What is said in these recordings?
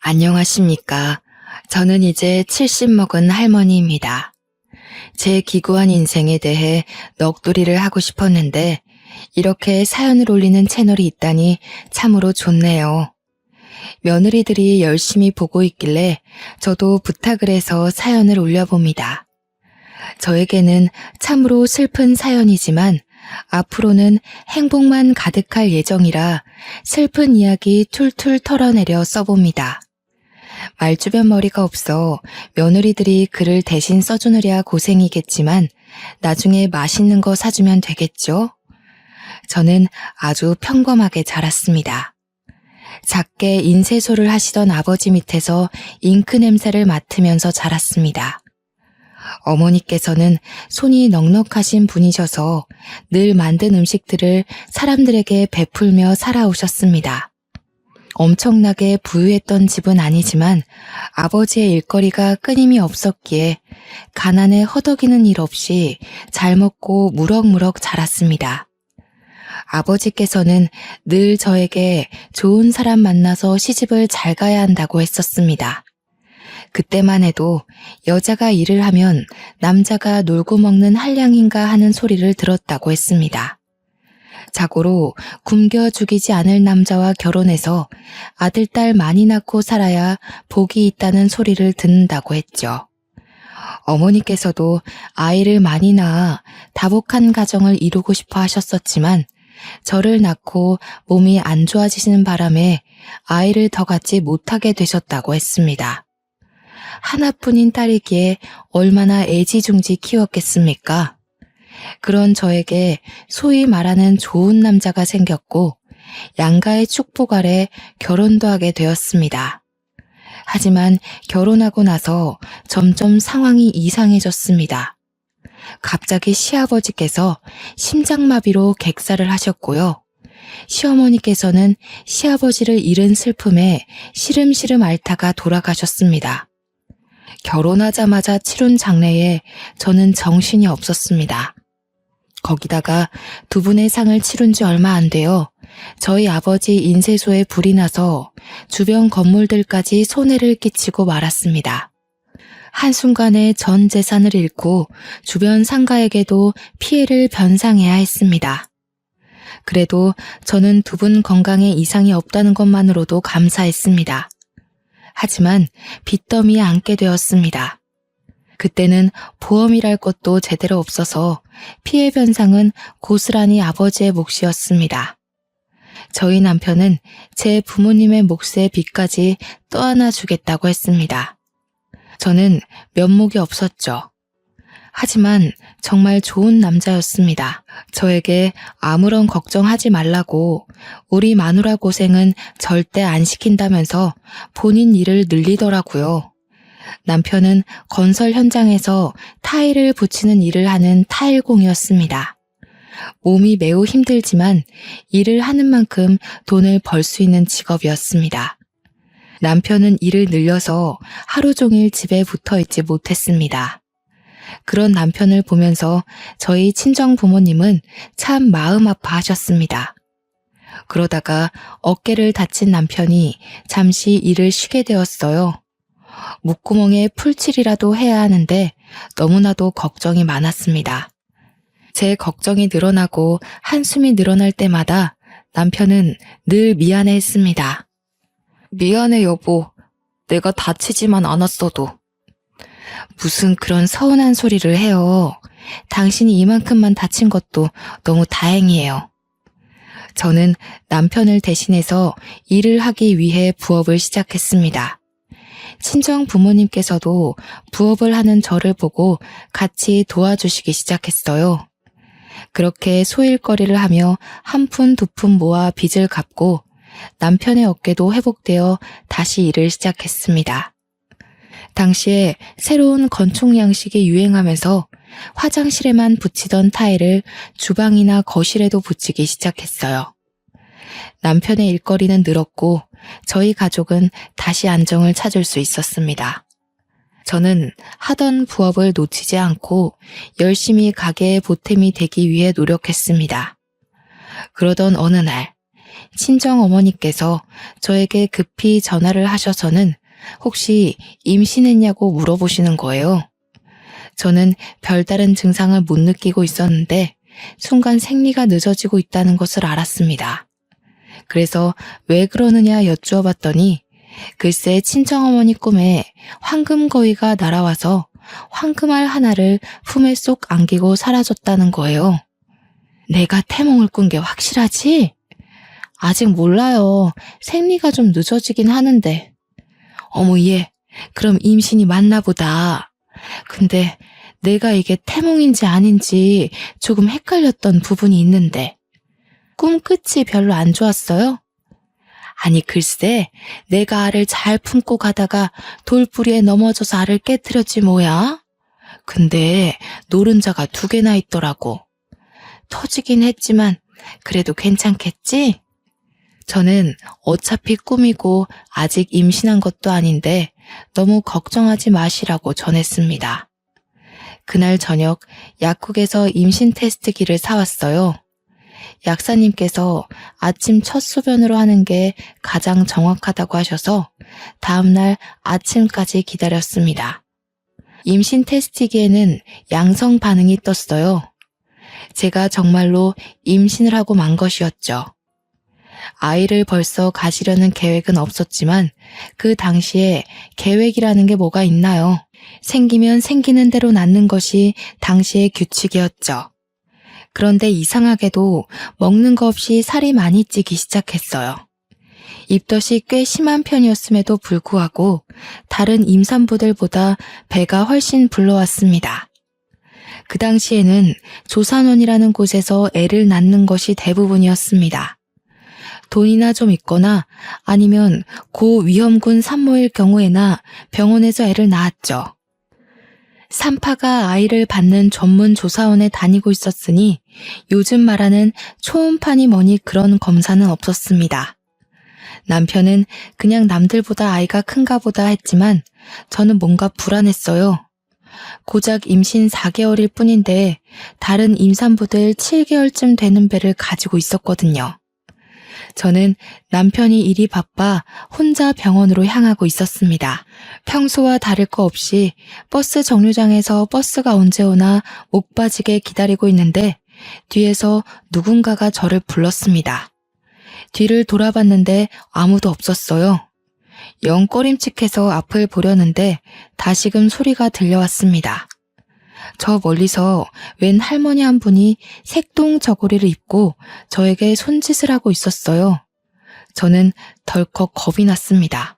안녕하십니까. 저는 이제 70 먹은 할머니입니다. 제 기구한 인생에 대해 넋두리를 하고 싶었는데 이렇게 사연을 올리는 채널이 있다니 참으로 좋네요. 며느리들이 열심히 보고 있길래 저도 부탁을 해서 사연을 올려봅니다. 저에게는 참으로 슬픈 사연이지만 앞으로는 행복만 가득할 예정이라 슬픈 이야기 툴툴 털어내려 써봅니다. 말주변 머리가 없어 며느리들이 글을 대신 써주느랴 고생이겠지만 나중에 맛있는 거 사주면 되겠죠? 저는 아주 평범하게 자랐습니다. 작게 인쇄소를 하시던 아버지 밑에서 잉크 냄새를 맡으면서 자랐습니다. 어머니께서는 손이 넉넉하신 분이셔서 늘 만든 음식들을 사람들에게 베풀며 살아오셨습니다. 엄청나게 부유했던 집은 아니지만 아버지의 일거리가 끊임이 없었기에 가난에 허덕이는 일 없이 잘 먹고 무럭무럭 자랐습니다. 아버지께서는 늘 저에게 좋은 사람 만나서 시집을 잘 가야 한다고 했었습니다. 그때만 해도 여자가 일을 하면 남자가 놀고 먹는 한량인가 하는 소리를 들었다고 했습니다. 자고로 굶겨 죽이지 않을 남자와 결혼해서 아들, 딸 많이 낳고 살아야 복이 있다는 소리를 듣는다고 했죠. 어머니께서도 아이를 많이 낳아 다복한 가정을 이루고 싶어 하셨었지만 저를 낳고 몸이 안 좋아지시는 바람에 아이를 더 갖지 못하게 되셨다고 했습니다. 하나뿐인 딸이기에 얼마나 애지중지 키웠겠습니까? 그런 저에게 소위 말하는 좋은 남자가 생겼고 양가의 축복 아래 결혼도 하게 되었습니다. 하지만 결혼하고 나서 점점 상황이 이상해졌습니다. 갑자기 시아버지께서 심장마비로 객사를 하셨고요. 시어머니께서는 시아버지를 잃은 슬픔에 시름시름 앓다가 돌아가셨습니다. 결혼하자마자 치룬 장례에 저는 정신이 없었습니다. 거기다가 두 분의 상을 치룬 지 얼마 안 되어 저희 아버지 인쇄소에 불이 나서 주변 건물들까지 손해를 끼치고 말았습니다. 한순간에 전 재산을 잃고 주변 상가에게도 피해를 변상해야 했습니다. 그래도 저는 두 분 건강에 이상이 없다는 것만으로도 감사했습니다. 하지만 빚더미에 앉게 되었습니다. 그때는 보험이랄 것도 제대로 없어서 피해 변상은 고스란히 아버지의 몫이었습니다. 저희 남편은 제 부모님의 몫의 빚까지 떠안아 주겠다고 했습니다. 저는 면목이 없었죠. 하지만 정말 좋은 남자였습니다. 저에게 아무런 걱정하지 말라고 우리 마누라 고생은 절대 안 시킨다면서 본인 일을 늘리더라고요. 남편은 건설 현장에서 타일을 붙이는 일을 하는 타일공이었습니다. 몸이 매우 힘들지만 일을 하는 만큼 돈을 벌 수 있는 직업이었습니다. 남편은 일을 늘려서 하루 종일 집에 붙어 있지 못했습니다. 그런 남편을 보면서 저희 친정 부모님은 참 마음 아파하셨습니다. 그러다가 어깨를 다친 남편이 잠시 일을 쉬게 되었어요. 목구멍에 풀칠이라도 해야 하는데 너무나도 걱정이 많았습니다. 제 걱정이 늘어나고 한숨이 늘어날 때마다 남편은 늘 미안해했습니다. 미안해 여보, 내가 다치지만 않았어도. 무슨 그런 서운한 소리를 해요. 당신이 이만큼만 다친 것도 너무 다행이에요. 저는 남편을 대신해서 일을 하기 위해 부업을 시작했습니다. 친정 부모님께서도 부업을 하는 저를 보고 같이 도와주시기 시작했어요. 그렇게 소일거리를 하며 한 푼 두 푼 모아 빚을 갚고 남편의 어깨도 회복되어 다시 일을 시작했습니다. 당시에 새로운 건축 양식이 유행하면서 화장실에만 붙이던 타일을 주방이나 거실에도 붙이기 시작했어요. 남편의 일거리는 늘었고 저희 가족은 다시 안정을 찾을 수 있었습니다. 저는 하던 부업을 놓치지 않고 열심히 가게의 보탬이 되기 위해 노력했습니다. 그러던 어느 날 친정 어머니께서 저에게 급히 전화를 하셔서는 혹시 임신했냐고 물어보시는 거예요. 저는 별다른 증상을 못 느끼고 있었는데 순간 생리가 늦어지고 있다는 것을 알았습니다. 그래서 왜 그러느냐 여쭈어 봤더니 글쎄 친정어머니 꿈에 황금거위가 날아와서 황금알 하나를 품에 쏙 안기고 사라졌다는 거예요. 내가 태몽을 꾼 게 확실하지? 아직 몰라요. 생리가 좀 늦어지긴 하는데. 어머 얘, 그럼 임신이 맞나 보다. 근데 내가 이게 태몽인지 아닌지 조금 헷갈렸던 부분이 있는데. 꿈 끝이 별로 안 좋았어요? 아니 글쎄 내가 알을 잘 품고 가다가 돌부리에 넘어져서 알을 깨트렸지 뭐야? 근데 노른자가 2개나 있더라고. 터지긴 했지만 그래도 괜찮겠지? 저는 어차피 꿈이고 아직 임신한 것도 아닌데 너무 걱정하지 마시라고 전했습니다. 그날 저녁 약국에서 임신 테스트기를 사왔어요. 약사님께서 아침 첫 소변으로 하는 게 가장 정확하다고 하셔서 다음날 아침까지 기다렸습니다. 임신 테스트기에는 양성 반응이 떴어요. 제가 정말로 임신을 하고 만 것이었죠. 아이를 벌써 가지려는 계획은 없었지만 그 당시에 계획이라는 게 뭐가 있나요? 생기면 생기는 대로 낳는 것이 당시의 규칙이었죠. 그런데 이상하게도 먹는 거 없이 살이 많이 찌기 시작했어요. 입덧이 꽤 심한 편이었음에도 불구하고 다른 임산부들보다 배가 훨씬 불러왔습니다. 그 당시에는 조산원이라는 곳에서 애를 낳는 것이 대부분이었습니다. 돈이나 좀 있거나 아니면 고위험군 산모일 경우에나 병원에서 애를 낳았죠. 산파가 아이를 받는 전문 조사원에 다니고 있었으니 요즘 말하는 초음파니 뭐니 그런 검사는 없었습니다. 남편은 그냥 남들보다 아이가 큰가 보다 했지만 저는 뭔가 불안했어요. 고작 임신 4개월일 뿐인데 다른 임산부들 7개월쯤 되는 배를 가지고 있었거든요. 저는 남편이 일이 바빠 혼자 병원으로 향하고 있었습니다. 평소와 다를 거 없이 버스 정류장에서 버스가 언제 오나 목 빠지게 기다리고 있는데 뒤에서 누군가가 저를 불렀습니다. 뒤를 돌아봤는데 아무도 없었어요. 영 꺼림칙해서 앞을 보려는데 다시금 소리가 들려왔습니다. 저 멀리서 웬 할머니 한 분이 색동 저고리를 입고 저에게 손짓을 하고 있었어요. 저는 덜컥 겁이 났습니다.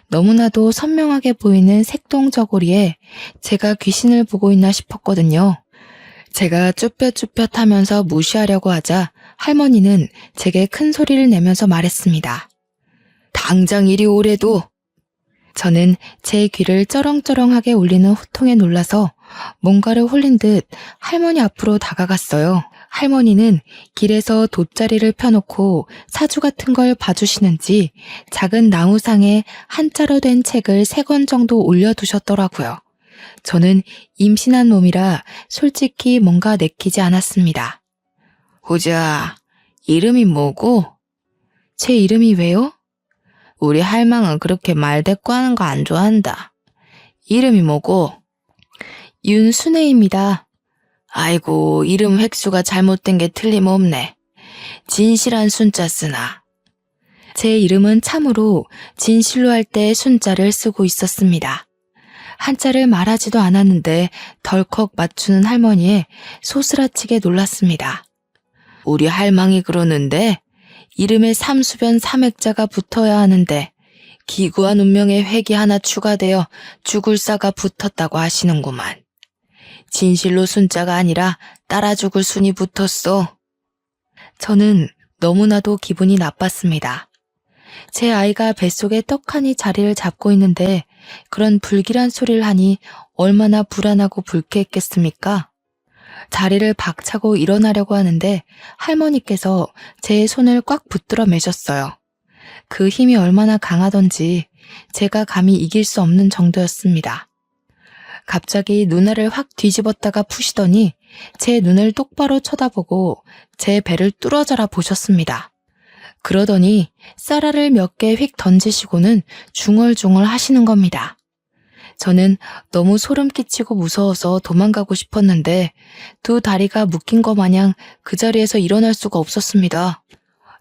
너무나도 선명하게 보이는 색동 저고리에 제가 귀신을 보고 있나 싶었거든요. 제가 쭈뼛쭈뼛 하면서 무시하려고 하자 할머니는 제게 큰 소리를 내면서 말했습니다. 당장 이리 오래도. 저는 제 귀를 쩌렁쩌렁하게 울리는 호통에 놀라서 뭔가를 홀린 듯 할머니 앞으로 다가갔어요. 할머니는 길에서 돗자리를 펴놓고 사주 같은 걸 봐주시는지 작은 나무상에 한자로 된 책을 3권 정도 올려두셨더라고요. 저는 임신한 몸이라 솔직히 뭔가 내키지 않았습니다. 호자, 이름이 뭐고? 제 이름이 왜요? 우리 할망은 그렇게 말대꾸하는 거 안 좋아한다. 이름이 뭐고? 윤순애입니다. 아이고, 이름 획수가 잘못된 게 틀림없네. 진실한 순자 쓰나. 제 이름은 참으로 진실로 할 때 순자를 쓰고 있었습니다. 한자를 말하지도 않았는데 덜컥 맞추는 할머니에 소스라치게 놀랐습니다. 우리 할망이 그러는데 이름에 삼수변 삼액자가 붙어야 하는데 기구한 운명의 획이 하나 추가되어 죽을 사가 붙었다고 하시는구만. 진실로 순자가 아니라 따라 죽을 순이 붙었어. 저는 너무나도 기분이 나빴습니다. 제 아이가 뱃속에 떡하니 자리를 잡고 있는데 그런 불길한 소리를 하니 얼마나 불안하고 불쾌했겠습니까? 자리를 박차고 일어나려고 하는데 할머니께서 제 손을 꽉 붙들어 매셨어요. 그 힘이 얼마나 강하던지 제가 감히 이길 수 없는 정도였습니다. 갑자기 눈알을 확 뒤집었다가 푸시더니 제 눈을 똑바로 쳐다보고 제 배를 뚫어져라 보셨습니다. 그러더니 쌀알을 몇 개 휙 던지시고는 중얼중얼 하시는 겁니다. 저는 너무 소름 끼치고 무서워서 도망가고 싶었는데 두 다리가 묶인 것 마냥 그 자리에서 일어날 수가 없었습니다.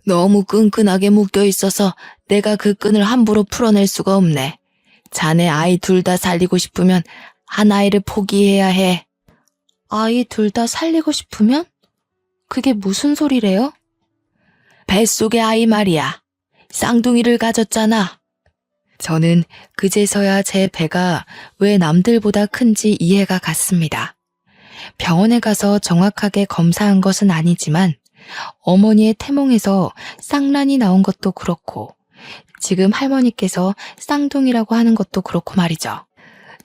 너무 끈끈하게 묶여 있어서 내가 그 끈을 함부로 풀어낼 수가 없네. 자네 아이 둘 다 살리고 싶으면 한 아이를 포기해야 해. 아이 둘 다 살리고 싶으면? 그게 무슨 소리래요? 뱃속의 아이 말이야. 쌍둥이를 가졌잖아. 저는 그제서야 제 배가 왜 남들보다 큰지 이해가 갔습니다. 병원에 가서 정확하게 검사한 것은 아니지만 어머니의 태몽에서 쌍란이 나온 것도 그렇고 지금 할머니께서 쌍둥이라고 하는 것도 그렇고 말이죠.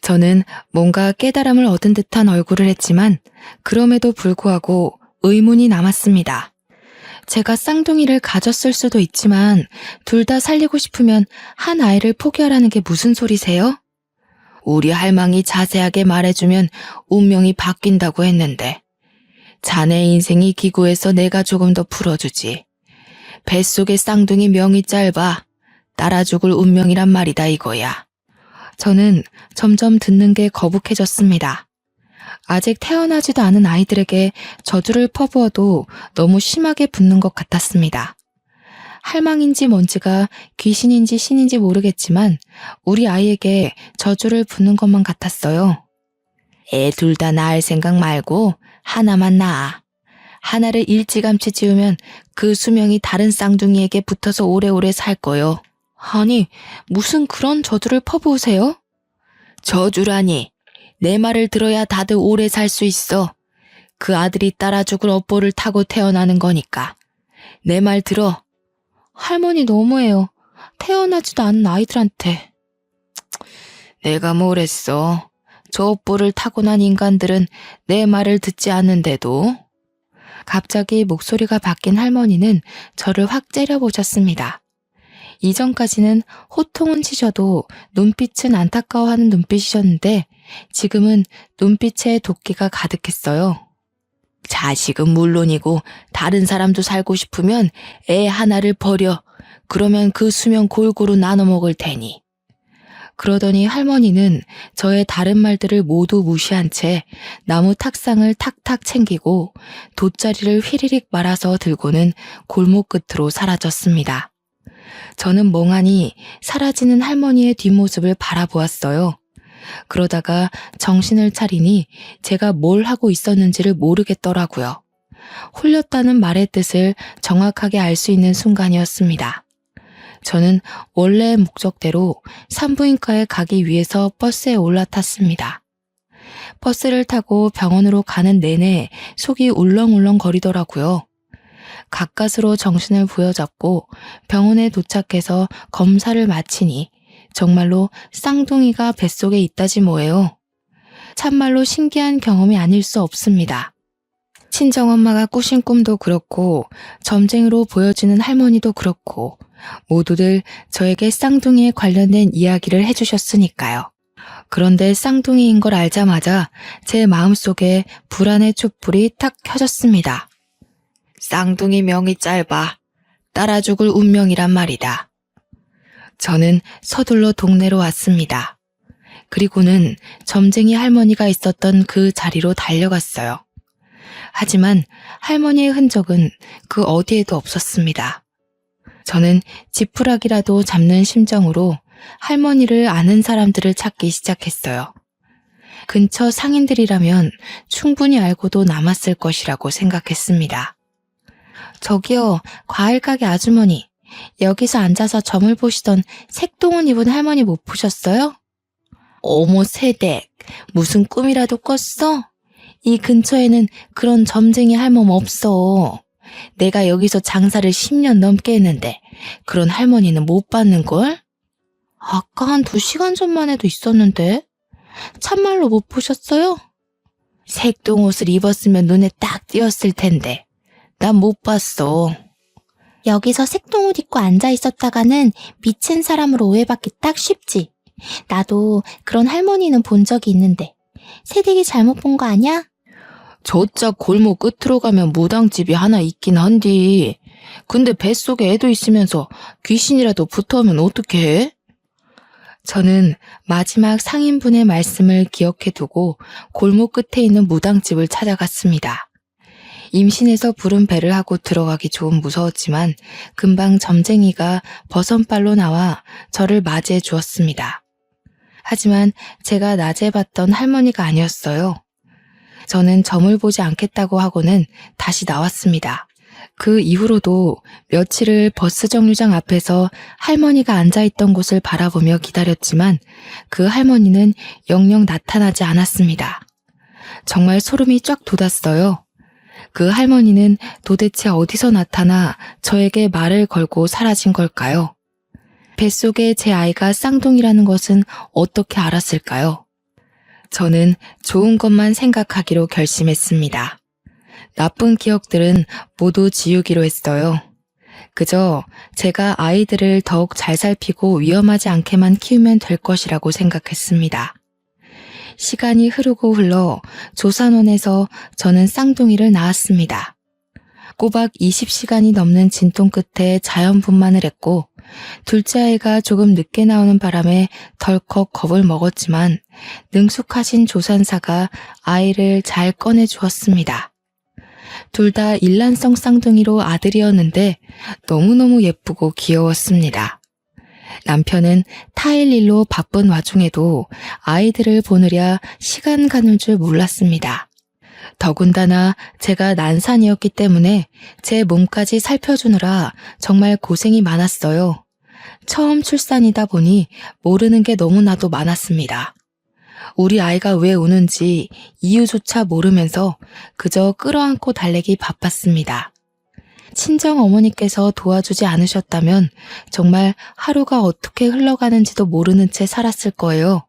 저는 뭔가 깨달음을 얻은 듯한 얼굴을 했지만 그럼에도 불구하고 의문이 남았습니다. 제가 쌍둥이를 가졌을 수도 있지만 둘 다 살리고 싶으면 한 아이를 포기하라는 게 무슨 소리세요? 우리 할망이 자세하게 말해주면 운명이 바뀐다고 했는데 자네 인생이 기구해서 내가 조금 더 풀어주지. 뱃속의 쌍둥이 명이 짧아 따라 죽을 운명이란 말이다 이거야. 저는 점점 듣는 게 거북해졌습니다. 아직 태어나지도 않은 아이들에게 저주를 퍼부어도 너무 심하게 붙는 것 같았습니다. 할망인지 뭔지가 귀신인지 신인지 모르겠지만 우리 아이에게 저주를 붓는 것만 같았어요. 애 둘 다 낳을 생각 말고 하나만 낳아. 하나를 일찌감치 지우면 그 수명이 다른 쌍둥이에게 붙어서 오래오래 살 거요. 아니, 무슨 그런 저주를 퍼부으세요? 저주라니. 내 말을 들어야 다들 오래 살 수 있어. 그 아들이 따라 죽을 업보를 타고 태어나는 거니까. 내 말 들어. 할머니 너무해요. 태어나지도 않은 아이들한테. 내가 뭘 했어. 저 업보를 타고난 인간들은 내 말을 듣지 않는데도. 갑자기 목소리가 바뀐 할머니는 저를 확 째려보셨습니다. 이전까지는 호통은 치셔도 눈빛은 안타까워하는 눈빛이셨는데 지금은 눈빛에 도끼가 가득했어요. 자식은 물론이고 다른 사람도 살고 싶으면 애 하나를 버려. 그러면 그 수명 골고루 나눠 먹을 테니. 그러더니 할머니는 저의 다른 말들을 모두 무시한 채 나무 탁상을 탁탁 챙기고 돗자리를 휘리릭 말아서 들고는 골목 끝으로 사라졌습니다. 저는 멍하니 사라지는 할머니의 뒷모습을 바라보았어요. 그러다가 정신을 차리니 제가 뭘 하고 있었는지를 모르겠더라고요. 홀렸다는 말의 뜻을 정확하게 알 수 있는 순간이었습니다. 저는 원래의 목적대로 산부인과에 가기 위해서 버스에 올라탔습니다. 버스를 타고 병원으로 가는 내내 속이 울렁울렁 거리더라고요. 가까스로 정신을 부여잡고 병원에 도착해서 검사를 마치니 정말로 쌍둥이가 뱃속에 있다지 뭐예요. 참말로 신기한 경험이 아닐 수 없습니다. 친정엄마가 꾸신 꿈도 그렇고 점쟁이로 보여지는 할머니도 그렇고 모두들 저에게 쌍둥이에 관련된 이야기를 해주셨으니까요. 그런데 쌍둥이인 걸 알자마자 제 마음속에 불안의 촛불이 탁 켜졌습니다. 쌍둥이 명이 짧아 따라 죽을 운명이란 말이다. 저는 서둘러 동네로 왔습니다. 그리고는 점쟁이 할머니가 있었던 그 자리로 달려갔어요. 하지만 할머니의 흔적은 그 어디에도 없었습니다. 저는 지푸라기라도 잡는 심정으로 할머니를 아는 사람들을 찾기 시작했어요. 근처 상인들이라면 충분히 알고도 남았을 것이라고 생각했습니다. 저기요, 과일 가게 아주머니. 여기서 앉아서 점을 보시던 색동옷 입은 할머니 못 보셨어요? 어머 세댁, 무슨 꿈이라도 꿨어? 이 근처에는 그런 점쟁이 할멈 없어. 내가 여기서 장사를 10년 넘게 했는데 그런 할머니는 못 봤는걸? 아까 한 2시간 전만 해도 있었는데 참말로 못 보셨어요? 색동옷을 입었으면 눈에 딱 띄었을 텐데 난 못 봤어. 여기서 색동옷 입고 앉아 있었다가는 미친 사람으로 오해받기 딱 쉽지. 나도 그런 할머니는 본 적이 있는데 새댁이 잘못 본 거 아냐? 저짝 골목 끝으로 가면 무당집이 하나 있긴 한디 근데 뱃속에 애도 있으면서 귀신이라도 붙어오면 어떡해? 저는 마지막 상인분의 말씀을 기억해두고 골목 끝에 있는 무당집을 찾아갔습니다. 임신해서 부른 배를 하고 들어가기 좀 무서웠지만 금방 점쟁이가 버선발로 나와 저를 맞이해 주었습니다. 하지만 제가 낮에 봤던 할머니가 아니었어요. 저는 점을 보지 않겠다고 하고는 다시 나왔습니다. 그 이후로도 며칠을 버스 정류장 앞에서 할머니가 앉아있던 곳을 바라보며 기다렸지만 그 할머니는 영영 나타나지 않았습니다. 정말 소름이 쫙 돋았어요. 그 할머니는 도대체 어디서 나타나 저에게 말을 걸고 사라진 걸까요? 뱃속에 제 아이가 쌍둥이라는 것은 어떻게 알았을까요? 저는 좋은 것만 생각하기로 결심했습니다. 나쁜 기억들은 모두 지우기로 했어요. 그저 제가 아이들을 더욱 잘 살피고 위험하지 않게만 키우면 될 것이라고 생각했습니다. 시간이 흐르고 흘러 조산원에서 저는 쌍둥이를 낳았습니다. 꼬박 20시간이 넘는 진통 끝에 자연분만을 했고 둘째 아이가 조금 늦게 나오는 바람에 덜컥 겁을 먹었지만 능숙하신 조산사가 아이를 잘 꺼내주었습니다. 둘 다 일란성 쌍둥이로 아들이었는데 너무너무 예쁘고 귀여웠습니다. 남편은 타일 일로 바쁜 와중에도 아이들을 보느랴 시간 가는 줄 몰랐습니다. 더군다나 제가 난산이었기 때문에 제 몸까지 살펴주느라 정말 고생이 많았어요. 처음 출산이다 보니 모르는 게 너무나도 많았습니다. 우리 아이가 왜 우는지 이유조차 모르면서 그저 끌어안고 달래기 바빴습니다. 친정 어머니께서 도와주지 않으셨다면 정말 하루가 어떻게 흘러가는지도 모르는 채 살았을 거예요.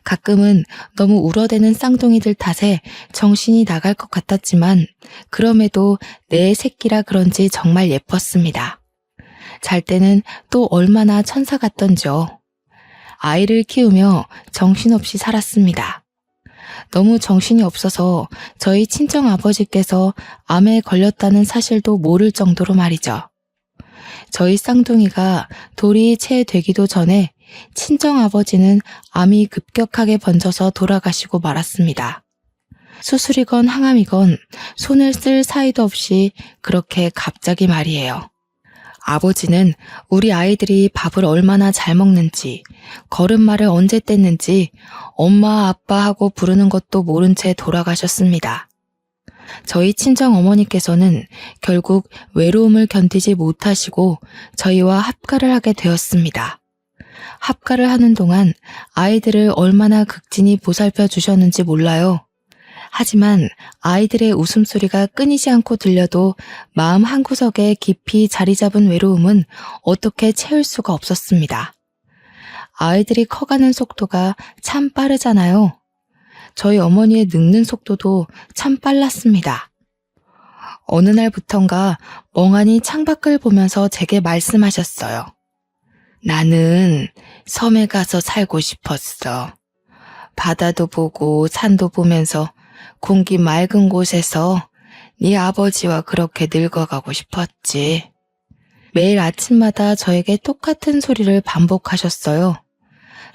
가끔은 너무 울어대는 쌍둥이들 탓에 정신이 나갈 것 같았지만 그럼에도 내 새끼라 그런지 정말 예뻤습니다. 잘 때는 또 얼마나 천사 같던지요. 아이를 키우며 정신없이 살았습니다. 너무 정신이 없어서 저희 친정아버지께서 암에 걸렸다는 사실도 모를 정도로 말이죠. 저희 쌍둥이가 돌이 채 되기도 전에 친정아버지는 암이 급격하게 번져서 돌아가시고 말았습니다. 수술이건 항암이건 손을 쓸 사이도 없이 그렇게 갑자기 말이에요. 아버지는 우리 아이들이 밥을 얼마나 잘 먹는지, 걸음마를 언제 뗐는지 엄마 아빠 하고 부르는 것도 모른 채 돌아가셨습니다. 저희 친정 어머니께서는 결국 외로움을 견디지 못하시고 저희와 합가를 하게 되었습니다. 합가를 하는 동안 아이들을 얼마나 극진히 보살펴 주셨는지 몰라요. 하지만 아이들의 웃음소리가 끊이지 않고 들려도 마음 한구석에 깊이 자리 잡은 외로움은 어떻게 채울 수가 없었습니다. 아이들이 커가는 속도가 참 빠르잖아요. 저희 어머니의 늙는 속도도 참 빨랐습니다. 어느 날부턴가 멍하니 창밖을 보면서 제게 말씀하셨어요. 나는 섬에 가서 살고 싶었어. 바다도 보고 산도 보면서 공기 맑은 곳에서 네 아버지와 그렇게 늙어가고 싶었지. 매일 아침마다 저에게 똑같은 소리를 반복하셨어요.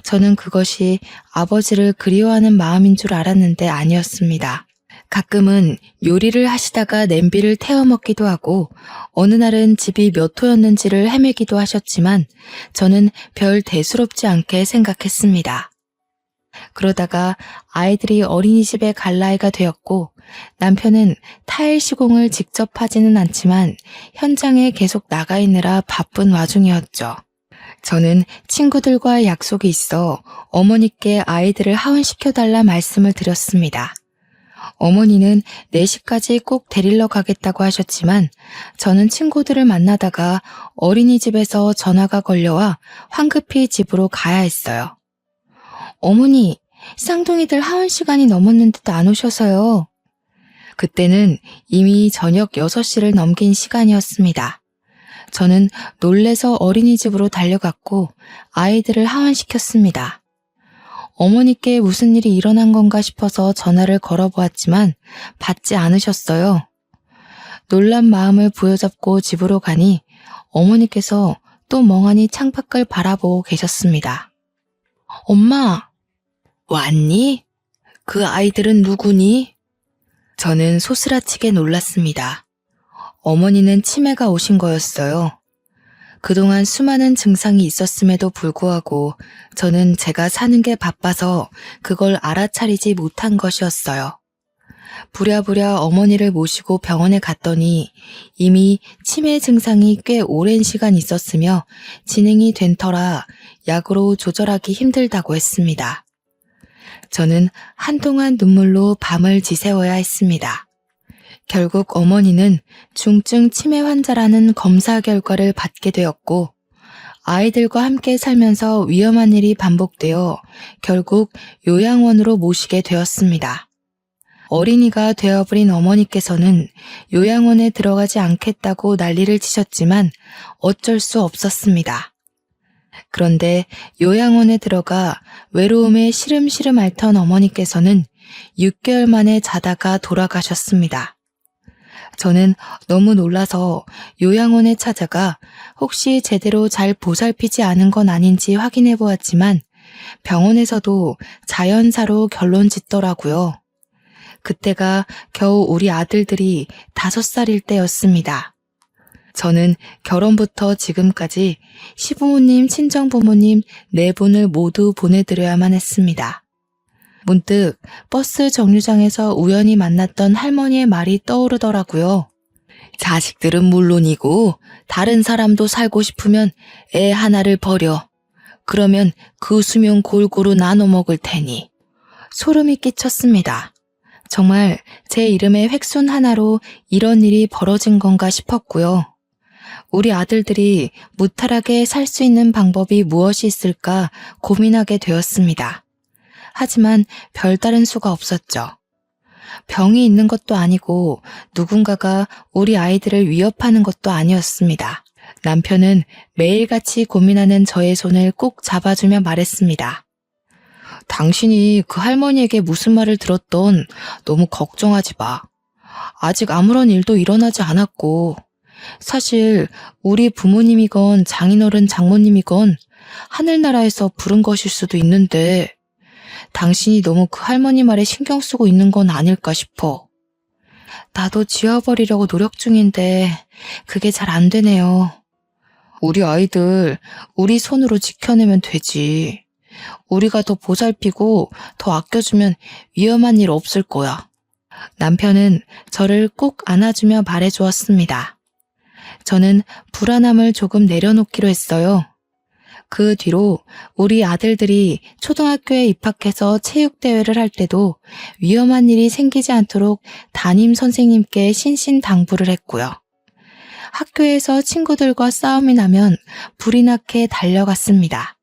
저는 그것이 아버지를 그리워하는 마음인 줄 알았는데 아니었습니다. 가끔은 요리를 하시다가 냄비를 태워 먹기도 하고 어느 날은 집이 몇 호였는지를 헤매기도 하셨지만 저는 별 대수롭지 않게 생각했습니다. 그러다가 아이들이 어린이집에 갈 나이가 되었고 남편은 타일 시공을 직접 하지는 않지만 현장에 계속 나가 있느라 바쁜 와중이었죠. 저는 친구들과 약속이 있어 어머니께 아이들을 하원시켜달라 말씀을 드렸습니다. 어머니는 4시까지 꼭 데리러 가겠다고 하셨지만 저는 친구들을 만나다가 어린이집에서 전화가 걸려와 황급히 집으로 가야 했어요. 어머니, 쌍둥이들 하원 시간이 넘었는데도 안 오셔서요. 그때는 이미 저녁 6시를 넘긴 시간이었습니다. 저는 놀래서 어린이집으로 달려갔고 아이들을 하원시켰습니다. 어머니께 무슨 일이 일어난 건가 싶어서 전화를 걸어보았지만 받지 않으셨어요. 놀란 마음을 부여잡고 집으로 가니 어머니께서 또 멍하니 창밖을 바라보고 계셨습니다. 엄마, 왔니? 그 아이들은 누구니? 저는 소스라치게 놀랐습니다. 어머니는 치매가 오신 거였어요. 그동안 수많은 증상이 있었음에도 불구하고 저는 제가 사는 게 바빠서 그걸 알아차리지 못한 것이었어요. 부랴부랴 어머니를 모시고 병원에 갔더니 이미 치매 증상이 꽤 오랜 시간 있었으며 진행이 된 터라 약으로 조절하기 힘들다고 했습니다. 저는 한동안 눈물로 밤을 지새워야 했습니다. 결국 어머니는 중증 치매 환자라는 검사 결과를 받게 되었고 아이들과 함께 살면서 위험한 일이 반복되어 결국 요양원으로 모시게 되었습니다. 어린이가 되어버린 어머니께서는 요양원에 들어가지 않겠다고 난리를 치셨지만 어쩔 수 없었습니다. 그런데 요양원에 들어가 외로움에 시름시름 앓던 어머니께서는 6개월 만에 자다가 돌아가셨습니다. 저는 너무 놀라서 요양원에 찾아가 혹시 제대로 잘 보살피지 않은 건 아닌지 확인해 보았지만 병원에서도 자연사로 결론 짓더라고요. 그때가 겨우 우리 아들들이 5살일 때였습니다. 저는 결혼부터 지금까지 시부모님, 친정부모님 4분을 모두 보내드려야만 했습니다. 문득 버스 정류장에서 우연히 만났던 할머니의 말이 떠오르더라고요. 자식들은 물론이고 다른 사람도 살고 싶으면 애 하나를 버려. 그러면 그 수명 골고루 나눠 먹을 테니. 소름이 끼쳤습니다. 정말 제 이름의 획순 하나로 이런 일이 벌어진 건가 싶었고요. 우리 아들들이 무탈하게 살 수 있는 방법이 무엇이 있을까 고민하게 되었습니다. 하지만 별다른 수가 없었죠. 병이 있는 것도 아니고 누군가가 우리 아이들을 위협하는 것도 아니었습니다. 남편은 매일같이 고민하는 저의 손을 꼭 잡아주며 말했습니다. 당신이 그 할머니에게 무슨 말을 들었던 너무 걱정하지 마. 아직 아무런 일도 일어나지 않았고 사실 우리 부모님이건 장인어른 장모님이건 하늘나라에서 부른 것일 수도 있는데 당신이 너무 그 할머니 말에 신경 쓰고 있는 건 아닐까 싶어. 나도 지워버리려고 노력 중인데 그게 잘 안 되네요. 우리 아이들 우리 손으로 지켜내면 되지. 우리가 더 보살피고 더 아껴주면 위험한 일 없을 거야. 남편은 저를 꼭 안아주며 말해주었습니다. 저는 불안함을 조금 내려놓기로 했어요. 그 뒤로 우리 아들들이 초등학교에 입학해서 체육대회를 할 때도 위험한 일이 생기지 않도록 담임 선생님께 신신당부를 했고요. 학교에서 친구들과 싸움이 나면 불이 나게 달려갔습니다.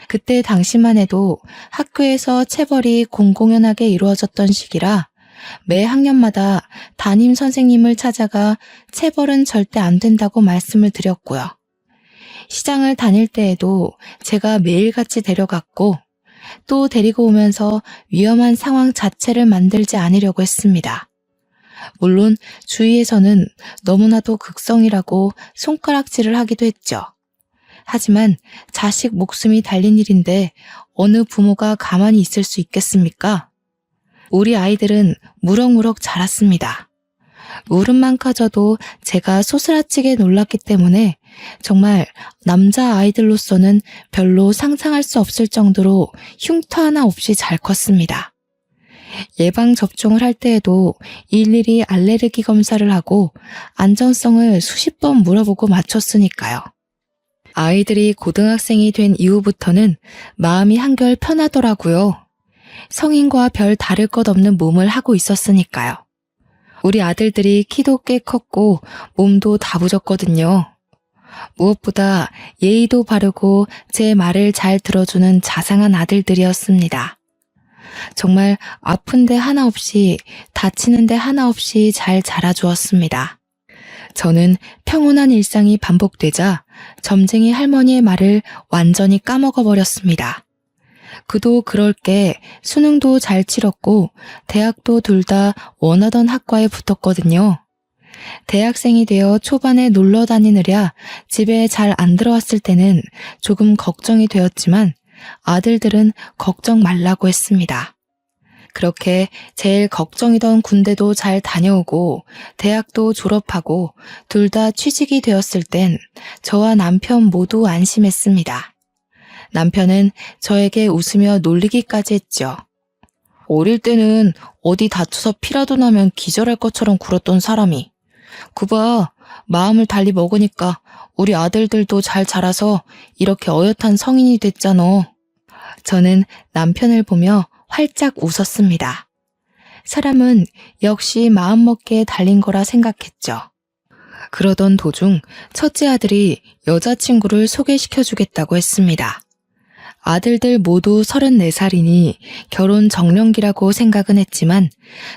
그때 당시만 해도 학교에서 체벌이 공공연하게 이루어졌던 시기라 매 학년마다 담임 선생님을 찾아가 체벌은 절대 안 된다고 말씀을 드렸고요. 시장을 다닐 때에도 제가 매일같이 데려갔고 또 데리고 오면서 위험한 상황 자체를 만들지 않으려고 했습니다. 물론 주위에서는 너무나도 극성이라고 손가락질을 하기도 했죠. 하지만 자식 목숨이 달린 일인데 어느 부모가 가만히 있을 수 있겠습니까? 우리 아이들은 무럭무럭 자랐습니다. 울음만 커져도 제가 소스라치게 놀랐기 때문에 정말 남자 아이들로서는 별로 상상할 수 없을 정도로 흉터 하나 없이 잘 컸습니다. 예방접종을 할 때에도 일일이 알레르기 검사를 하고 안전성을 수십 번 물어보고 맞췄으니까요. 아이들이 고등학생이 된 이후부터는 마음이 한결 편하더라고요. 성인과 별 다를 것 없는 몸을 하고 있었으니까요. 우리 아들들이 키도 꽤 컸고 몸도 다부졌거든요. 무엇보다 예의도 바르고 제 말을 잘 들어주는 자상한 아들들이었습니다. 정말 아픈데 하나 없이 다치는데 하나 없이 잘 자라주었습니다. 저는 평온한 일상이 반복되자 점쟁이 할머니의 말을 완전히 까먹어버렸습니다. 그도 그럴 게 수능도 잘 치렀고 대학도 둘 다 원하던 학과에 붙었거든요. 대학생이 되어 초반에 놀러 다니느랴 집에 잘 안 들어왔을 때는 조금 걱정이 되었지만 아들들은 걱정 말라고 했습니다. 그렇게 제일 걱정이던 군대도 잘 다녀오고 대학도 졸업하고 둘 다 취직이 되었을 땐 저와 남편 모두 안심했습니다. 남편은 저에게 웃으며 놀리기까지 했죠. 어릴 때는 어디 다쳐서 피라도 나면 기절할 것처럼 굴었던 사람이 그봐, 마음을 달리 먹으니까 우리 아들들도 잘 자라서 이렇게 어엿한 성인이 됐잖아. 저는 남편을 보며 활짝 웃었습니다. 사람은 역시 마음먹기에 달린 거라 생각했죠. 그러던 도중 첫째 아들이 여자친구를 소개시켜주겠다고 했습니다. 아들들 모두 34살이니 결혼 정년기라고 생각은 했지만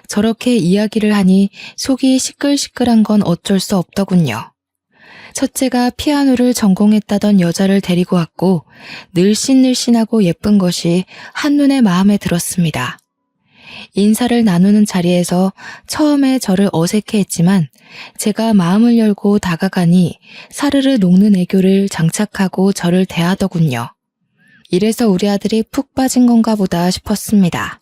저렇게 이야기를 하니 속이 시끌시끌한 건 어쩔 수 없더군요. 첫째가 피아노를 전공했다던 여자를 데리고 왔고 늘씬늘씬하고 예쁜 것이 한눈에 마음에 들었습니다. 인사를 나누는 자리에서 처음에 저를 어색해했지만 제가 마음을 열고 다가가니 사르르 녹는 애교를 장착하고 저를 대하더군요. 이래서 우리 아들이 푹 빠진 건가 보다 싶었습니다.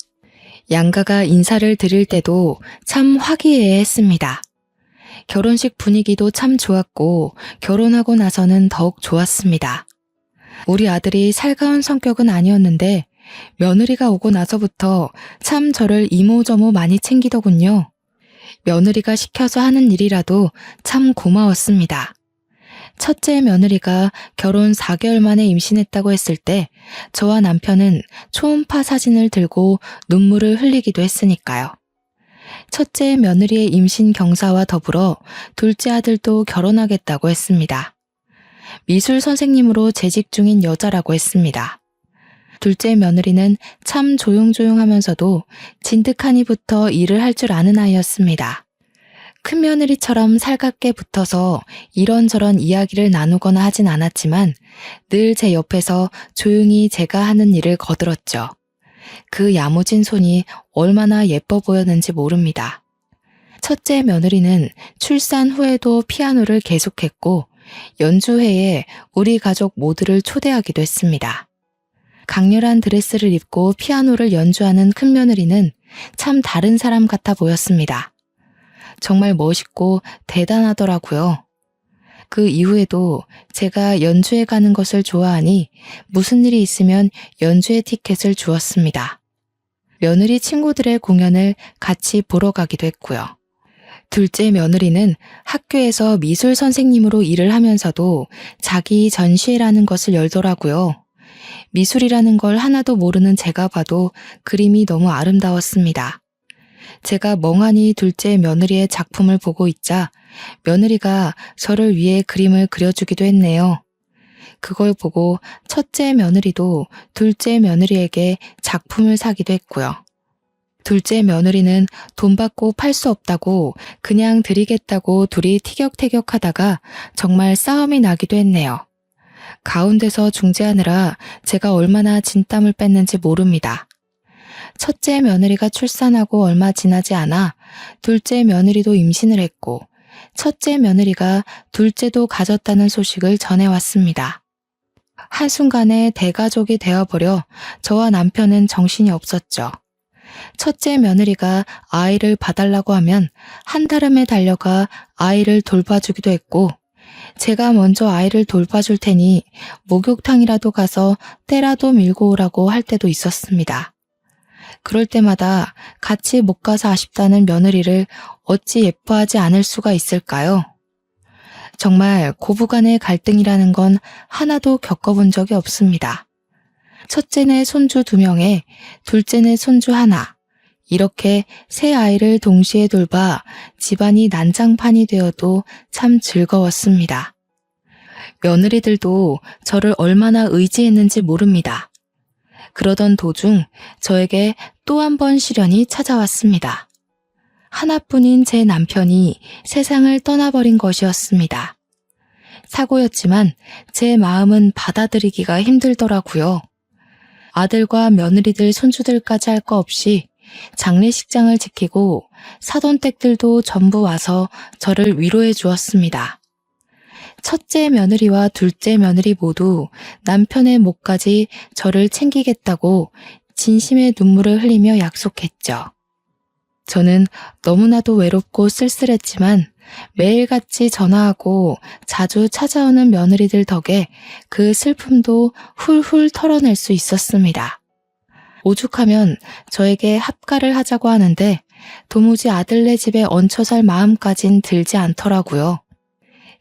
양가가 인사를 드릴 때도 참 화기애애했습니다. 결혼식 분위기도 참 좋았고 결혼하고 나서는 더욱 좋았습니다. 우리 아들이 살가운 성격은 아니었는데 며느리가 오고 나서부터 참 저를 이모저모 많이 챙기더군요. 며느리가 시켜서 하는 일이라도 참 고마웠습니다. 첫째 며느리가 결혼 4개월 만에 임신했다고 했을 때 저와 남편은 초음파 사진을 들고 눈물을 흘리기도 했으니까요. 첫째 며느리의 임신 경사와 더불어 둘째 아들도 결혼하겠다고 했습니다. 미술 선생님으로 재직 중인 여자라고 했습니다. 둘째 며느리는 참 조용조용하면서도 진득하니부터 일을 할 줄 아는 아이였습니다. 큰 며느리처럼 살갑게 붙어서 이런저런 이야기를 나누거나 하진 않았지만 늘 제 옆에서 조용히 제가 하는 일을 거들었죠. 그 야무진 손이 얼마나 예뻐 보였는지 모릅니다. 첫째 며느리는 출산 후에도 피아노를 계속했고 연주회에 우리 가족 모두를 초대하기도 했습니다. 강렬한 드레스를 입고 피아노를 연주하는 큰 며느리는 참 다른 사람 같아 보였습니다. 정말 멋있고 대단하더라고요. 그 이후에도 제가 연주회 가는 것을 좋아하니 무슨 일이 있으면 연주회 티켓을 주었습니다. 며느리 친구들의 공연을 같이 보러 가기도 했고요. 둘째 며느리는 학교에서 미술 선생님으로 일을 하면서도 자기 전시회라는 것을 열더라고요. 미술이라는 걸 하나도 모르는 제가 봐도 그림이 너무 아름다웠습니다. 제가 멍하니 둘째 며느리의 작품을 보고 있자 며느리가 저를 위해 그림을 그려주기도 했네요. 그걸 보고 첫째 며느리도 둘째 며느리에게 작품을 사기도 했고요. 둘째 며느리는 돈 받고 팔 수 없다고 그냥 드리겠다고 둘이 티격태격하다가 정말 싸움이 나기도 했네요. 가운데서 중재하느라 제가 얼마나 진땀을 뺐는지 모릅니다. 첫째 며느리가 출산하고 얼마 지나지 않아 둘째 며느리도 임신을 했고 첫째 며느리가 둘째도 가졌다는 소식을 전해왔습니다. 한순간에 대가족이 되어버려 저와 남편은 정신이 없었죠. 첫째 며느리가 아이를 봐달라고 하면 한달음에 달려가 아이를 돌봐주기도 했고 제가 먼저 아이를 돌봐줄 테니 목욕탕이라도 가서 때라도 밀고 오라고 할 때도 있었습니다. 그럴 때마다 같이 못 가서 아쉽다는 며느리를 어찌 예뻐하지 않을 수가 있을까요? 정말 고부간의 갈등이라는 건 하나도 겪어본 적이 없습니다. 첫째네 손주 2명에 둘째네 손주 1, 이렇게 세 아이를 동시에 돌봐 집안이 난장판이 되어도 참 즐거웠습니다. 며느리들도 저를 얼마나 의지했는지 모릅니다. 그러던 도중 저에게 또 한 번 시련이 찾아왔습니다. 하나뿐인 제 남편이 세상을 떠나버린 것이었습니다. 사고였지만 제 마음은 받아들이기가 힘들더라고요. 아들과 며느리들 손주들까지 할 거 없이 장례식장을 지키고 사돈댁들도 전부 와서 저를 위로해 주었습니다. 첫째 며느리와 둘째 며느리 모두 남편의 몫까지 저를 챙기겠다고 진심의 눈물을 흘리며 약속했죠. 저는 너무나도 외롭고 쓸쓸했지만 매일같이 전화하고 자주 찾아오는 며느리들 덕에 그 슬픔도 훌훌 털어낼 수 있었습니다. 오죽하면 저에게 합가를 하자고 하는데 도무지 아들네 집에 얹혀 살 마음까진 들지 않더라고요.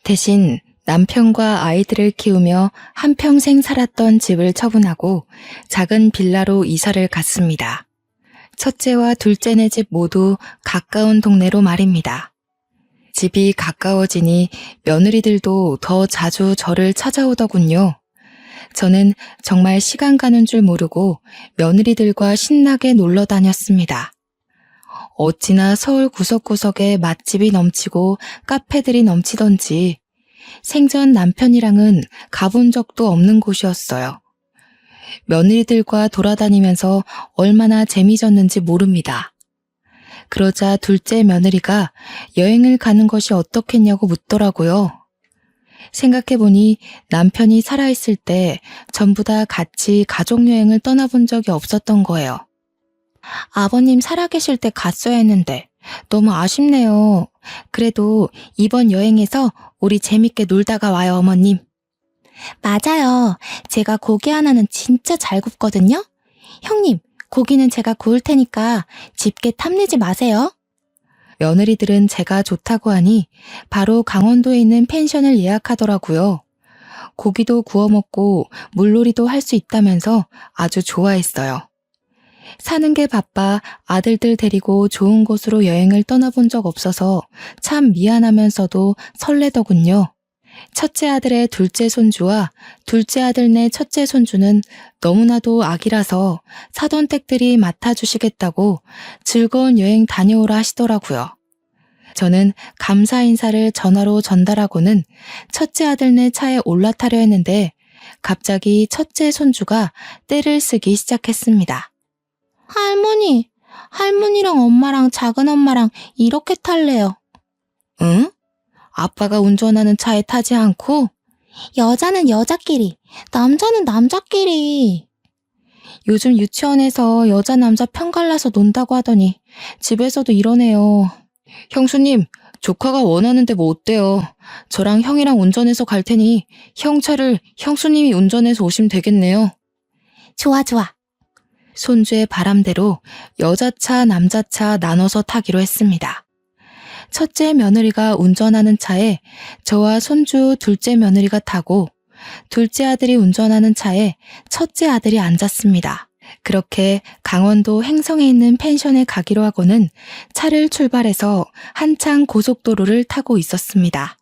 대신 남편과 아이들을 키우며 한평생 살았던 집을 처분하고 작은 빌라로 이사를 갔습니다. 첫째와 둘째네 집 모두 가까운 동네로 말입니다. 집이 가까워지니 며느리들도 더 자주 저를 찾아오더군요. 저는 정말 시간 가는 줄 모르고 며느리들과 신나게 놀러 다녔습니다. 어찌나 서울 구석구석에 맛집이 넘치고 카페들이 넘치던지 생전 남편이랑은 가본 적도 없는 곳이었어요. 며느리들과 돌아다니면서 얼마나 재미졌는지 모릅니다. 그러자 둘째 며느리가 여행을 가는 것이 어떻겠냐고 묻더라고요. 생각해보니 남편이 살아있을 때 전부 다 같이 가족여행을 떠나본 적이 없었던 거예요. 아버님 살아계실 때 갔어야 했는데 너무 아쉽네요. 그래도 이번 여행에서 우리 재밌게 놀다가 와요, 어머님. 맞아요. 제가 고기 하나는 진짜 잘 굽거든요. 형님, 고기는 제가 구울 테니까 집게 탐내지 마세요. 며느리들은 제가 좋다고 하니 바로 강원도에 있는 펜션을 예약하더라고요. 고기도 구워 먹고 물놀이도 할 수 있다면서 아주 좋아했어요. 사는 게 바빠 아들들 데리고 좋은 곳으로 여행을 떠나본 적 없어서 참 미안하면서도 설레더군요. 첫째 아들의 둘째 손주와 둘째 아들네 첫째 손주는 너무나도 아기라서 사돈댁들이 맡아주시겠다고 즐거운 여행 다녀오라 하시더라고요. 저는 감사 인사를 전화로 전달하고는 첫째 아들네 차에 올라타려 했는데 갑자기 첫째 손주가 떼를 쓰기 시작했습니다. 할머니, 할머니랑 엄마랑 작은 엄마랑 이렇게 탈래요. 응? 아빠가 운전하는 차에 타지 않고? 여자는 여자끼리, 남자는 남자끼리. 요즘 유치원에서 여자 남자 편갈라서 논다고 하더니 집에서도 이러네요. 형수님, 조카가 원하는데 뭐 어때요? 저랑 형이랑 운전해서 갈 테니 형 차를 형수님이 운전해서 오시면 되겠네요. 좋아, 좋아. 손주의 바람대로 여자차, 남자차 나눠서 타기로 했습니다. 첫째 며느리가 운전하는 차에 저와 손주 둘째 며느리가 타고 둘째 아들이 운전하는 차에 첫째 아들이 앉았습니다. 그렇게 강원도 횡성에 있는 펜션에 가기로 하고는 차를 출발해서 한창 고속도로를 타고 있었습니다.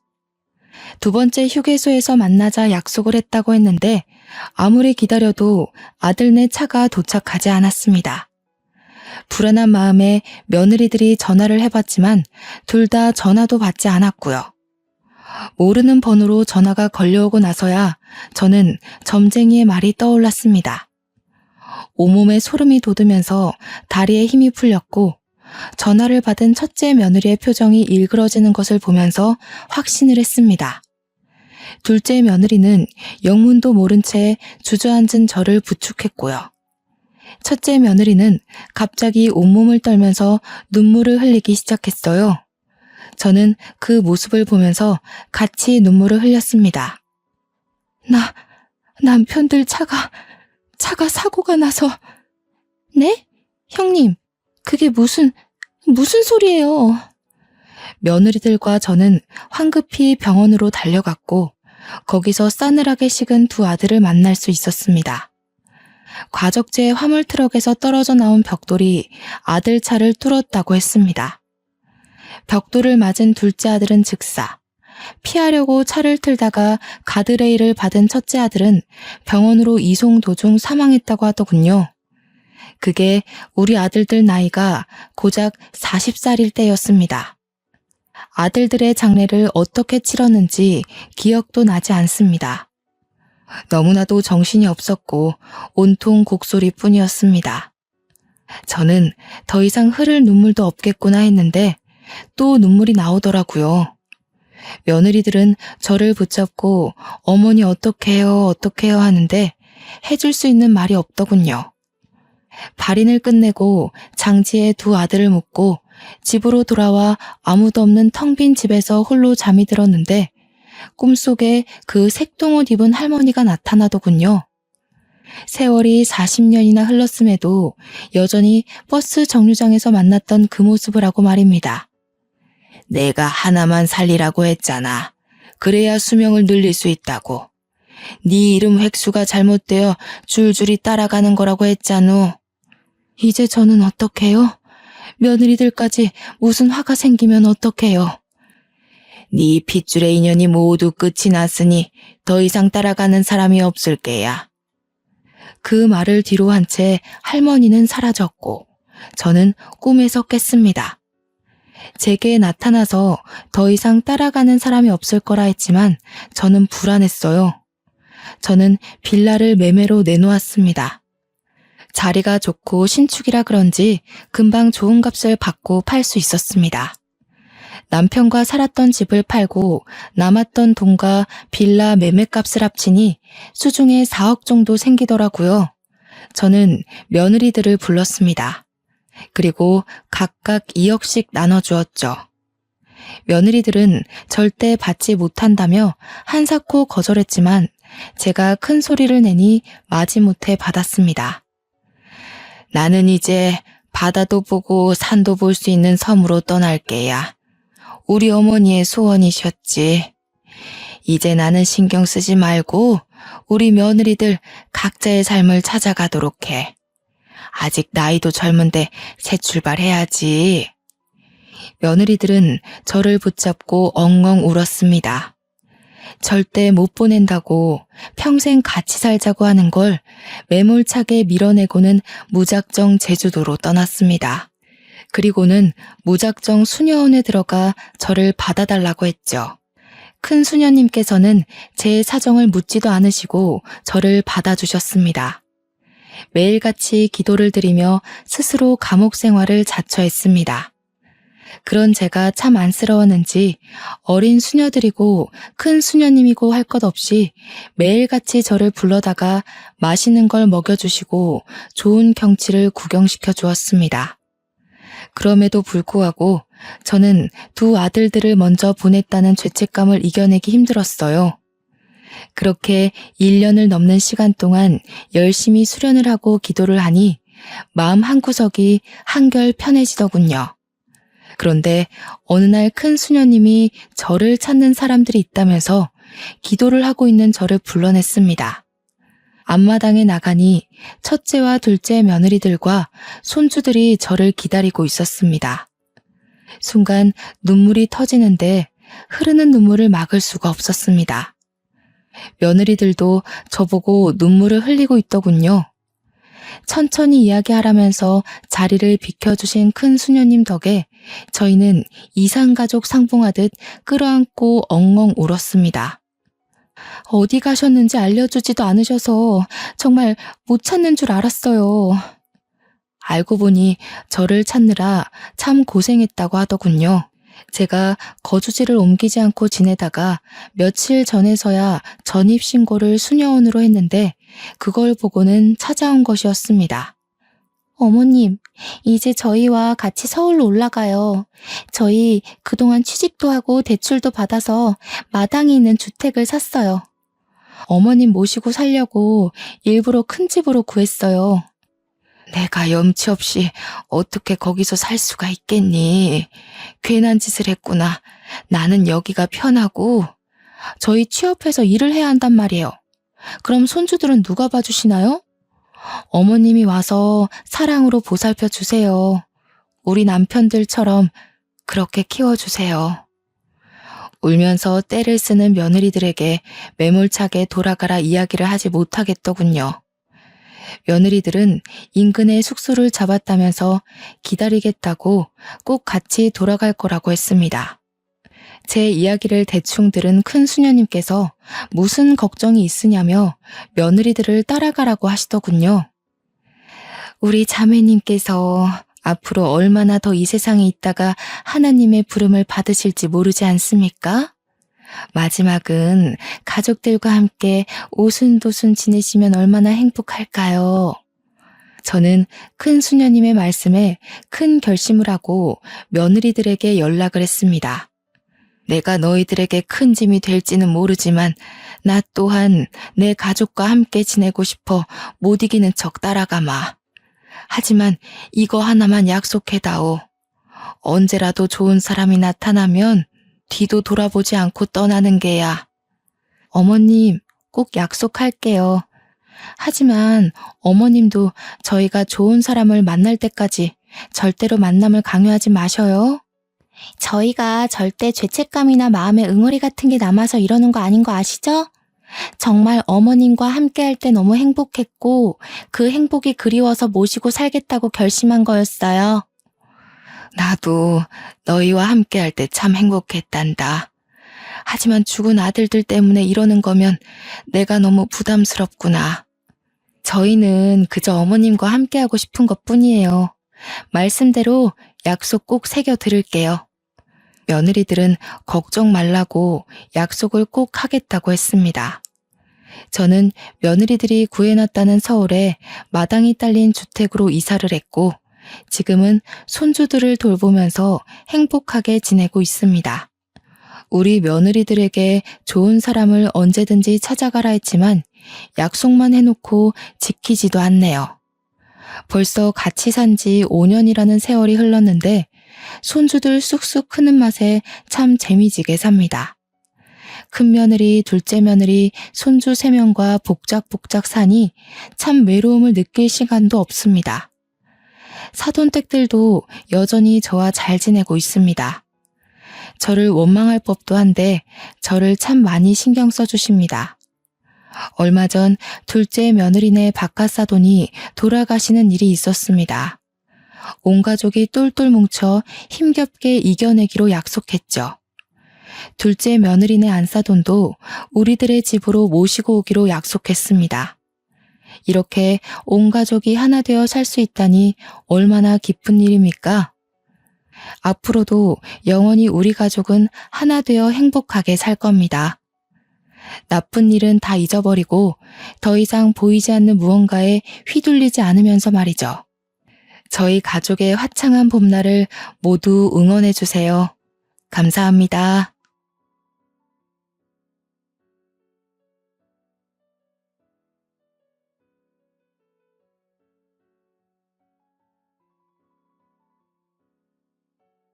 두 번째 휴게소에서 만나자 약속을 했다고 했는데 아무리 기다려도 아들네 차가 도착하지 않았습니다. 불안한 마음에 며느리들이 전화를 해봤지만 둘 다 전화도 받지 않았고요. 모르는 번호로 전화가 걸려오고 나서야 저는 점쟁이의 말이 떠올랐습니다. 온몸에 소름이 돋으면서 다리에 힘이 풀렸고 전화를 받은 첫째 며느리의 표정이 일그러지는 것을 보면서 확신을 했습니다. 둘째 며느리는 영문도 모른 채 주저앉은 저를 부축했고요. 첫째 며느리는 갑자기 온몸을 떨면서 눈물을 흘리기 시작했어요. 저는 그 모습을 보면서 같이 눈물을 흘렸습니다. 남편들 차가 사고가 나서. 네? 형님, 그게 무슨 소리예요? 며느리들과 저는 황급히 병원으로 달려갔고 거기서 싸늘하게 식은 두 아들을 만날 수 있었습니다. 과적제 화물 트럭에서 떨어져 나온 벽돌이 아들 차를 뚫었다고 했습니다. 벽돌을 맞은 둘째 아들은 즉사, 피하려고 차를 틀다가 가드레일을 받은 첫째 아들은 병원으로 이송 도중 사망했다고 하더군요. 그게 우리 아들들 나이가 고작 40살일 때였습니다. 아들들의 장례를 어떻게 치렀는지 기억도 나지 않습니다. 너무나도 정신이 없었고 온통 곡소리뿐이었습니다. 저는 더 이상 흐를 눈물도 없겠구나 했는데 또 눈물이 나오더라고요. 며느리들은 저를 붙잡고 어머니 어떡해요, 어떡해요 하는데 해줄 수 있는 말이 없더군요. 발인을 끝내고 장지에 두 아들을 묻고 집으로 돌아와 아무도 없는 텅 빈 집에서 홀로 잠이 들었는데 꿈속에 그 색동옷 입은 할머니가 나타나더군요. 세월이 40년이나 흘렀음에도 여전히 버스 정류장에서 만났던 그 모습을 하고 말입니다. 내가 하나만 살리라고 했잖아. 그래야 수명을 늘릴 수 있다고. 네 이름 획수가 잘못되어 줄줄이 따라가는 거라고 했잖아. 이제 저는 어떡해요? 며느리들까지 무슨 화가 생기면 어떡해요? 네 핏줄의 인연이 모두 끝이 났으니 더 이상 따라가는 사람이 없을 게야. 그 말을 뒤로 한 채 할머니는 사라졌고 저는 꿈에서 깼습니다. 제게 나타나서 더 이상 따라가는 사람이 없을 거라 했지만 저는 불안했어요. 저는 빌라를 매매로 내놓았습니다. 자리가 좋고 신축이라 그런지 금방 좋은 값을 받고 팔 수 있었습니다. 남편과 살았던 집을 팔고 남았던 돈과 빌라 매매값을 합치니 수중에 4억 정도 생기더라고요. 저는 며느리들을 불렀습니다. 그리고 각각 2억씩 나눠주었죠. 며느리들은 절대 받지 못한다며 한사코 거절했지만 제가 큰 소리를 내니 마지못해 받았습니다. 나는 이제 바다도 보고 산도 볼 수 있는 섬으로 떠날게야. 우리 어머니의 소원이셨지. 이제 나는 신경 쓰지 말고 우리 며느리들 각자의 삶을 찾아가도록 해. 아직 나이도 젊은데 새 출발해야지. 며느리들은 저를 붙잡고 엉엉 울었습니다. 절대 못 보낸다고 평생 같이 살자고 하는 걸 매몰차게 밀어내고는 무작정 제주도로 떠났습니다. 그리고는 무작정 수녀원에 들어가 저를 받아달라고 했죠. 큰 수녀님께서는 제 사정을 묻지도 않으시고 저를 받아주셨습니다. 매일같이 기도를 드리며 스스로 감옥 생활을 자처했습니다. 그런 제가 참 안쓰러웠는지 어린 수녀들이고 큰 수녀님이고 할 것 없이 매일같이 저를 불러다가 맛있는 걸 먹여주시고 좋은 경치를 구경시켜 주었습니다. 그럼에도 불구하고 저는 두 아들들을 먼저 보냈다는 죄책감을 이겨내기 힘들었어요. 그렇게 1년을 넘는 시간 동안 열심히 수련을 하고 기도를 하니 마음 한구석이 한결 편해지더군요. 그런데 어느 날 큰 수녀님이 저를 찾는 사람들이 있다면서 기도를 하고 있는 저를 불러냈습니다. 앞마당에 나가니 첫째와 둘째 며느리들과 손주들이 저를 기다리고 있었습니다. 순간 눈물이 터지는데 흐르는 눈물을 막을 수가 없었습니다. 며느리들도 저보고 눈물을 흘리고 있더군요. 천천히 이야기하라면서 자리를 비켜주신 큰 수녀님 덕에 저희는 이산가족 상봉하듯 끌어안고 엉엉 울었습니다. 어디 가셨는지 알려주지도 않으셔서 정말 못 찾는 줄 알았어요. 알고 보니 저를 찾느라 참 고생했다고 하더군요. 제가 거주지를 옮기지 않고 지내다가 며칠 전에서야 전입신고를 수녀원으로 했는데 그걸 보고는 찾아온 것이었습니다. 어머님, 이제 저희와 같이 서울로 올라가요. 저희 그동안 취직도 하고 대출도 받아서 마당에 있는 주택을 샀어요. 어머님 모시고 살려고 일부러 큰 집으로 구했어요. 내가 염치 없이 어떻게 거기서 살 수가 있겠니? 괜한 짓을 했구나. 나는 여기가 편하고 저희 취업해서 일을 해야 한단 말이에요. 그럼 손주들은 누가 봐주시나요? 어머님이 와서 사랑으로 보살펴 주세요. 우리 남편들처럼 그렇게 키워주세요. 울면서 떼를 쓰는 며느리들에게 매몰차게 돌아가라 이야기를 하지 못하겠더군요. 며느리들은 인근에 숙소를 잡았다면서 기다리겠다고 꼭 같이 돌아갈 거라고 했습니다. 제 이야기를 대충 들은 큰 수녀님께서 무슨 걱정이 있으냐며 며느리들을 따라가라고 하시더군요. 우리 자매님께서 앞으로 얼마나 더 이 세상에 있다가 하나님의 부름을 받으실지 모르지 않습니까? 마지막은 가족들과 함께 오순도순 지내시면 얼마나 행복할까요? 저는 큰 수녀님의 말씀에 큰 결심을 하고 며느리들에게 연락을 했습니다. 내가 너희들에게 큰 짐이 될지는 모르지만 나 또한 내 가족과 함께 지내고 싶어 못 이기는 척 따라가마. 하지만 이거 하나만 약속해다오. 언제라도 좋은 사람이 나타나면 뒤도 돌아보지 않고 떠나는 게야. 어머님, 꼭 약속할게요. 하지만 어머님도 저희가 좋은 사람을 만날 때까지 절대로 만남을 강요하지 마셔요. 저희가 절대 죄책감이나 마음의 응어리 같은 게 남아서 이러는 거 아닌 거 아시죠? 정말 어머님과 함께 할 때 너무 행복했고 그 행복이 그리워서 모시고 살겠다고 결심한 거였어요. 나도 너희와 함께 할 때 참 행복했단다. 하지만 죽은 아들들 때문에 이러는 거면 내가 너무 부담스럽구나. 저희는 그저 어머님과 함께 하고 싶은 것뿐이에요. 말씀대로 약속 꼭 새겨 드릴게요. 며느리들은 걱정 말라고 약속을 꼭 하겠다고 했습니다. 저는 며느리들이 구해놨다는 서울에 마당이 딸린 주택으로 이사를 했고 지금은 손주들을 돌보면서 행복하게 지내고 있습니다. 우리 며느리들에게 좋은 사람을 언제든지 찾아가라 했지만 약속만 해놓고 지키지도 않네요. 벌써 같이 산 지 5년이라는 세월이 흘렀는데 손주들 쑥쑥 크는 맛에 참 재미지게 삽니다. 큰 며느리, 둘째 며느리, 손주 3명과 복작복작 사니 참 외로움을 느낄 시간도 없습니다. 사돈댁들도 여전히 저와 잘 지내고 있습니다. 저를 원망할 법도 한데 저를 참 많이 신경 써주십니다. 얼마 전 둘째 며느리네 바깥사돈이 돌아가시는 일이 있었습니다. 온 가족이 똘똘 뭉쳐 힘겹게 이겨내기로 약속했죠. 둘째 며느리네 안사돈도 우리들의 집으로 모시고 오기로 약속했습니다. 이렇게 온 가족이 하나 되어 살 수 있다니 얼마나 기쁜 일입니까? 앞으로도 영원히 우리 가족은 하나 되어 행복하게 살 겁니다. 나쁜 일은 다 잊어버리고 더 이상 보이지 않는 무언가에 휘둘리지 않으면서 말이죠. 저희 가족의 화창한 봄날을 모두 응원해 주세요. 감사합니다.